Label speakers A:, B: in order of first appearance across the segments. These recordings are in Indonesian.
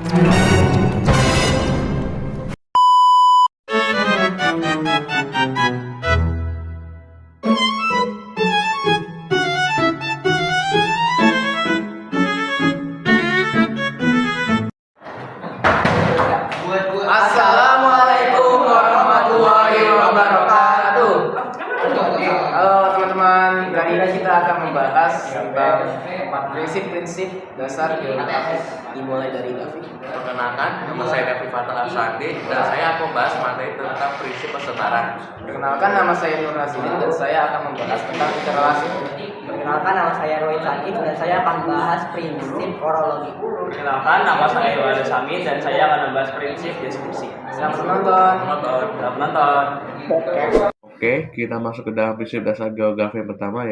A: Assalamualaikum warahmatullahi wabarakatuh. Halo teman-teman, kali ini kita akan membahas tentang prinsip-prinsip dasar geografi dimulai dari David.
B: Perkenalkan, nama saya David Fatal Asandi dan saya akan membahas materi tentang prinsip persebaran.
A: Perkenalkan, nama saya Nur Nasidin dan saya akan membahas tentang interrelasi.
C: Perkenalkan, nama saya Roy Sakif dan saya akan membahas prinsip orologi.
D: Perkenalkan, nama saya Iwan Samin dan saya akan membahas prinsip deskripsi.
A: Selamat menonton.
D: Selamat menonton.
B: Oke, kita masuk ke dalam prinsip dasar geografi yang pertama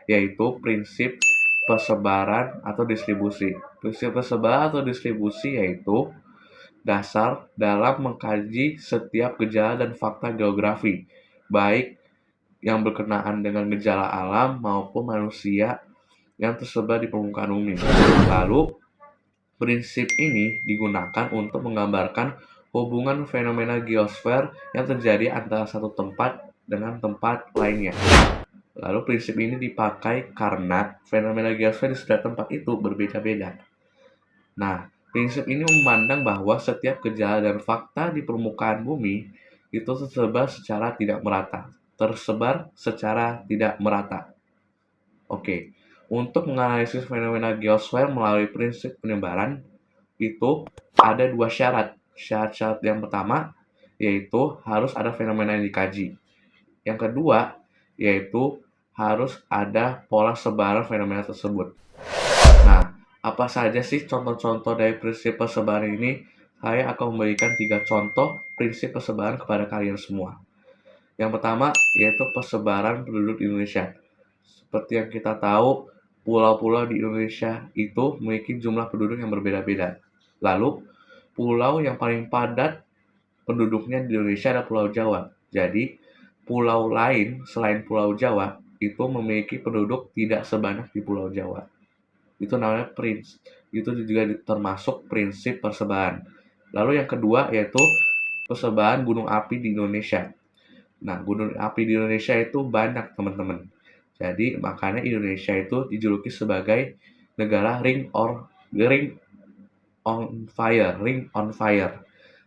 B: yaitu prinsip persebaran atau distribusi. Prinsip persebaran atau distribusi yaitu dasar dalam mengkaji setiap gejala dan fakta geografi, baik yang berkenaan dengan gejala alam maupun manusia yang tersebar di permukaan bumi. Lalu, prinsip ini digunakan untuk menggambarkan hubungan fenomena geosfer yang terjadi antara satu tempat dengan tempat lainnya. Lalu prinsip ini dipakai karena fenomena geosfer di setiap tempat itu berbeda-beda. Nah, prinsip ini memandang bahwa setiap gejala dan fakta di permukaan bumi itu tersebar secara tidak merata. Oke, untuk menganalisis fenomena geosfer melalui prinsip penyebaran itu ada dua syarat. Syarat yang pertama yaitu harus ada fenomena yang dikaji. Yang kedua yaitu harus ada pola sebaran fenomena tersebut. Nah, apa saja sih contoh-contoh dari prinsip persebaran ini? Saya akan memberikan 3 contoh prinsip persebaran kepada kalian semua. Yang pertama yaitu persebaran penduduk di Indonesia. Seperti yang kita tahu, pulau-pulau di Indonesia itu memiliki jumlah penduduk yang berbeda-beda. Lalu, pulau yang paling padat penduduknya di Indonesia adalah Pulau Jawa. Jadi, pulau lain selain Pulau Jawa itu memiliki penduduk tidak sebanyak di Pulau Jawa. Itu namanya itu juga termasuk prinsip persebaran. Lalu yang kedua yaitu persebaran gunung api di Indonesia. Nah, gunung api di Indonesia itu banyak, teman-teman. Jadi, makanya Indonesia itu dijuluki sebagai negara ring on fire.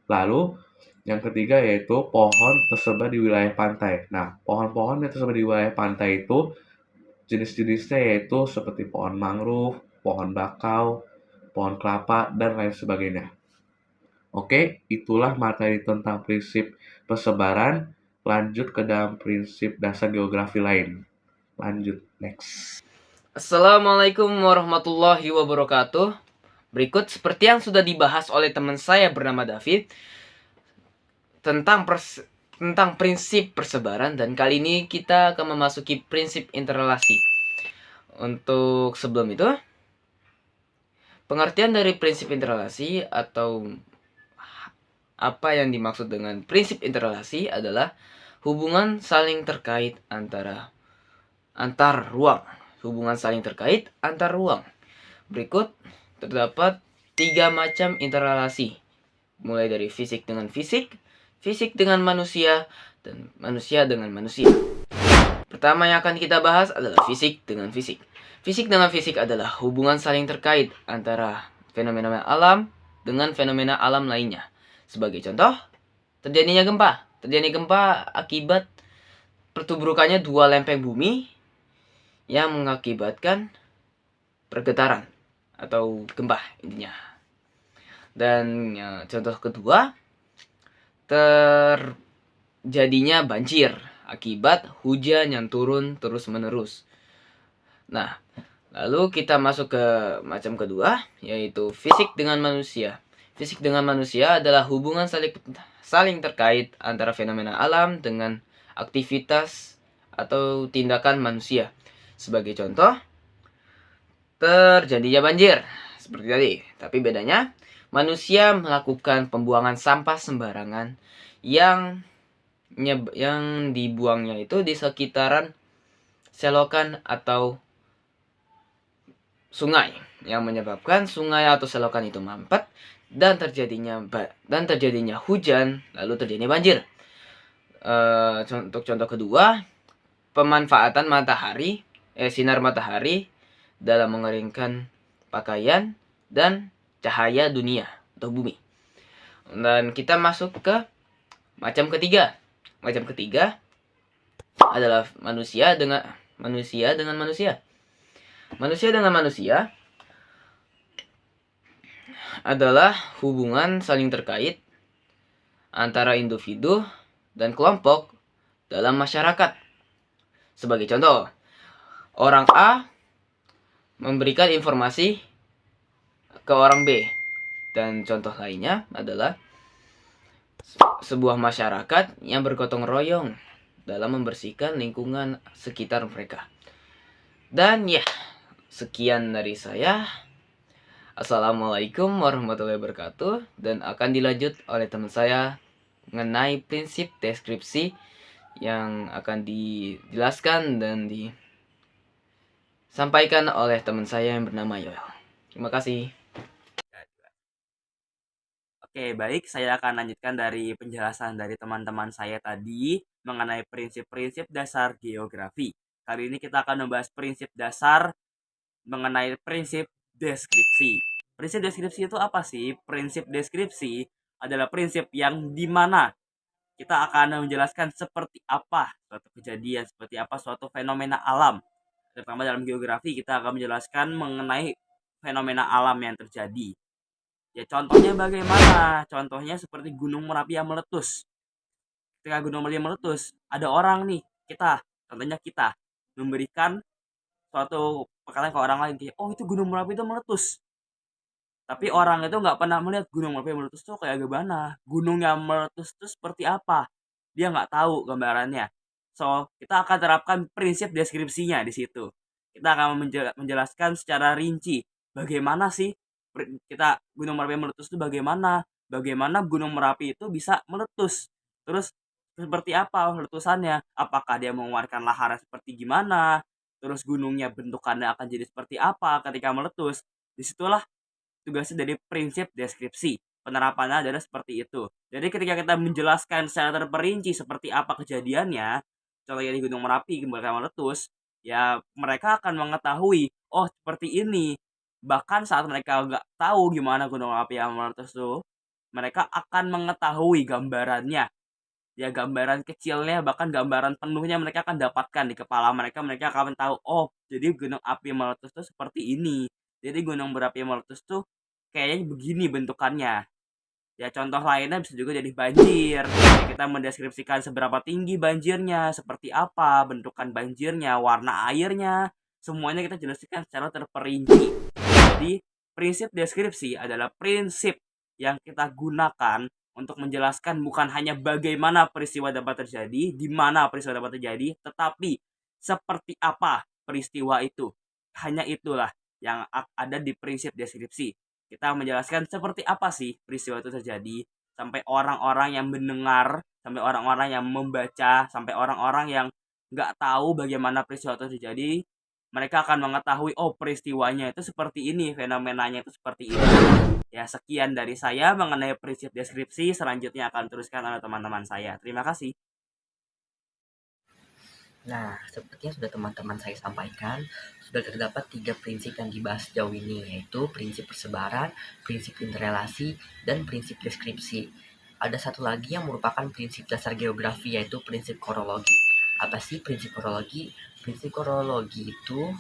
B: Lalu, yang ketiga yaitu pohon tersebar di wilayah pantai. Nah, pohon-pohon yang tersebar di wilayah pantai itu jenis-jenisnya yaitu seperti pohon mangrove, pohon bakau, pohon kelapa, dan lain sebagainya. Oke, itulah materi tentang prinsip persebaran. Lanjut ke dalam prinsip dasar geografi lain. Lanjut, next.
E: Assalamualaikum warahmatullahi wabarakatuh. Berikut seperti yang sudah dibahas oleh teman saya bernama David tentang prinsip persebaran, dan kali ini kita akan memasuki prinsip interrelasi. Untuk sebelum itu, pengertian dari prinsip interrelasi atau apa yang dimaksud dengan prinsip interrelasi adalah hubungan saling terkait antar ruang. Hubungan saling terkait antar ruang. Berikut terdapat 3 macam interrelasi, mulai dari fisik dengan fisik, fisik dengan manusia, dan manusia dengan manusia. Pertama yang akan kita bahas adalah fisik dengan fisik. Fisik dengan fisik adalah hubungan saling terkait antara fenomena alam dengan fenomena alam lainnya. Sebagai contoh, terjadinya gempa. Terjadi gempa akibat pertuburukannya 2 lempeng bumi yang mengakibatkan pergetaran atau gempa intinya. Dan contoh kedua, terjadinya banjir akibat hujan yang turun terus-menerus. Nah, lalu kita masuk ke macam kedua, yaitu fisik dengan manusia. Fisik dengan manusia adalah hubungan saling terkait antara fenomena alam dengan aktivitas atau tindakan manusia. Sebagai contoh, terjadinya banjir seperti tadi, tapi bedanya manusia melakukan pembuangan sampah sembarangan yang dibuangnya itu di sekitaran selokan atau sungai. yang menyebabkan sungai atau selokan itu mampet dan terjadinya hujan, lalu terjadinya banjir. Untuk contoh kedua, pemanfaatan sinar matahari dalam mengeringkan pakaian dan cahaya dunia atau bumi. Dan kita masuk ke macam ketiga. Macam ketiga adalah manusia dengan manusia. Manusia dengan manusia adalah hubungan saling terkait antara individu dan kelompok dalam masyarakat. Sebagai contoh, orang A memberikan informasi ke orang B. Dan contoh lainnya adalah sebuah masyarakat yang bergotong royong dalam membersihkan lingkungan sekitar mereka. Dan ya, sekian dari saya. Assalamualaikum warahmatullahi wabarakatuh. Dan akan dilanjut oleh teman saya mengenai prinsip deskripsi yang akan dijelaskan dan disampaikan oleh teman saya yang bernama Yoel. Terima kasih.
D: Oke, baik. Saya akan lanjutkan dari penjelasan dari teman-teman saya tadi mengenai prinsip-prinsip dasar geografi. Kali ini kita akan membahas prinsip dasar mengenai prinsip deskripsi. Prinsip deskripsi itu apa sih? Prinsip deskripsi adalah prinsip yang dimana kita akan menjelaskan seperti apa suatu kejadian, seperti apa suatu fenomena alam. Terutama dalam geografi kita akan menjelaskan mengenai fenomena alam yang terjadi. Ya contohnya bagaimana? Contohnya seperti Gunung Merapi yang meletus. Ketika Gunung Merapi meletus, ada orang nih, contohnya kita memberikan suatu perkataan ke orang lain, oh itu Gunung Merapi itu meletus. Tapi orang itu nggak pernah melihat Gunung Merapi meletus tuh kayak gimana, gunung yang meletus itu seperti apa, dia nggak tahu gambarannya. So kita akan terapkan prinsip deskripsinya di situ. Kita akan menjelaskan secara rinci bagaimana sih kita Gunung Merapi meletus itu bagaimana Gunung Merapi itu bisa meletus, terus seperti apa letusannya, apakah dia mengeluarkan lahar seperti gimana, terus gunungnya bentukannya akan jadi seperti apa ketika meletus. Disitulah tugasnya dari prinsip deskripsi. Penerapannya adalah seperti itu. Jadi ketika kita menjelaskan secara terperinci seperti apa kejadiannya, contohnya di Gunung Merapi ketika meletus, ya mereka akan mengetahui, oh seperti ini. Bahkan saat mereka nggak tahu gimana Gunung Merapi yang meletus itu, mereka akan mengetahui gambarannya. Ya gambaran kecilnya, bahkan gambaran penuhnya mereka akan dapatkan di kepala mereka. Mereka akan tahu, oh jadi gunung api meletus itu seperti ini. Jadi gunung berapi meletus tuh kayaknya begini bentukannya. Ya contoh lainnya bisa juga jadi banjir. Jadi kita mendeskripsikan seberapa tinggi banjirnya, seperti apa bentukan banjirnya, warna airnya, semuanya kita jelaskan secara terperinci. Jadi prinsip deskripsi adalah prinsip yang kita gunakan untuk menjelaskan bukan hanya bagaimana peristiwa dapat terjadi, di mana peristiwa dapat terjadi, tetapi seperti apa peristiwa itu. Hanya itulah yang ada di prinsip deskripsi. Kita menjelaskan seperti apa sih peristiwa itu terjadi, sampai orang-orang yang mendengar, sampai orang-orang yang membaca, sampai orang-orang yang nggak tahu bagaimana peristiwa itu terjadi, mereka akan mengetahui, oh peristiwanya itu seperti ini, fenomenanya itu seperti ini. Ya sekian dari saya mengenai prinsip deskripsi, selanjutnya akan teruskan oleh teman-teman saya. Terima kasih.
C: Nah, seperti yang sudah teman-teman saya sampaikan, sudah terdapat 3 prinsip yang dibahas sejauh ini, yaitu prinsip persebaran, prinsip interrelasi, dan prinsip deskripsi. Ada satu lagi yang merupakan prinsip dasar geografi, yaitu prinsip korologi. Apa sih prinsip korologi? Prinsip korologi itu,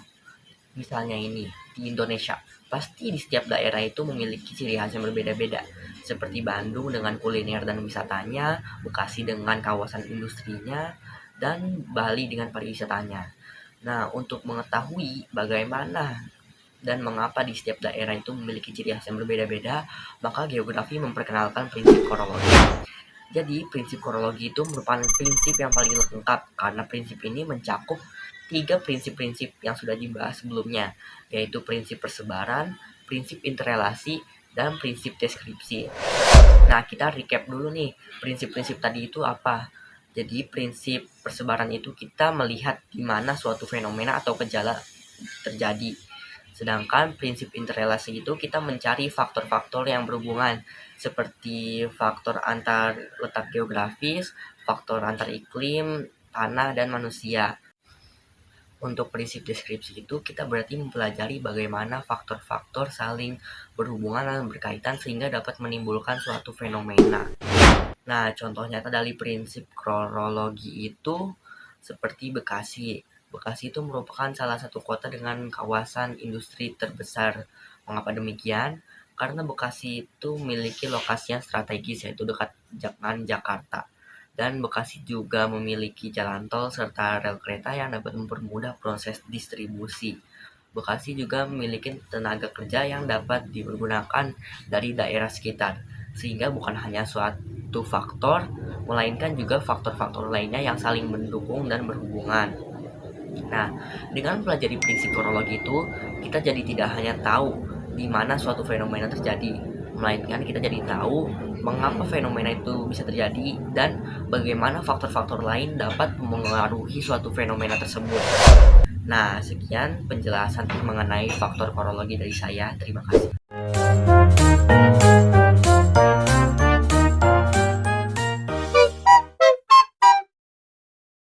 C: misalnya ini, di Indonesia, pasti di setiap daerah itu memiliki ciri khas yang berbeda-beda, seperti Bandung dengan kuliner dan wisatanya, Bekasi dengan kawasan industrinya, dan Bali dengan pariwisatanya. Nah, untuk mengetahui bagaimana dan mengapa di setiap daerah itu memiliki ciri khas yang berbeda-beda, maka geografi memperkenalkan prinsip korologi. Jadi, prinsip korologi itu merupakan prinsip yang paling lengkap karena prinsip ini mencakup 3 prinsip-prinsip yang sudah dibahas sebelumnya, yaitu prinsip persebaran, prinsip interrelasi, dan prinsip deskripsi. Nah, kita recap dulu nih, prinsip-prinsip tadi itu apa? Jadi prinsip persebaran itu kita melihat di mana suatu fenomena atau gejala terjadi. Sedangkan prinsip interrelasi itu kita mencari faktor-faktor yang berhubungan seperti faktor antar letak geografis, faktor antar iklim, tanah, dan manusia. Untuk prinsip deskripsi itu kita berarti mempelajari bagaimana faktor-faktor saling berhubungan dan berkaitan sehingga dapat menimbulkan suatu fenomena. Nah, contoh nyata dari prinsip kronologi itu seperti Bekasi. Bekasi itu merupakan salah satu kota dengan kawasan industri terbesar. Mengapa demikian? Karena Bekasi itu memiliki lokasi yang strategis yaitu dekat dengan Jakarta. Dan Bekasi juga memiliki jalan tol serta rel kereta yang dapat mempermudah proses distribusi. Bekasi juga memiliki tenaga kerja yang dapat dipergunakan dari daerah sekitar, sehingga bukan hanya suatu faktor, melainkan juga faktor-faktor lainnya yang saling mendukung dan berhubungan. Nah, dengan mempelajari prinsip kronologi itu, kita jadi tidak hanya tahu di mana suatu fenomena terjadi, melainkan kita jadi tahu mengapa fenomena itu bisa terjadi dan bagaimana faktor-faktor lain dapat mempengaruhi suatu fenomena tersebut. Nah, sekian penjelasan mengenai faktor kronologi dari saya. Terima kasih.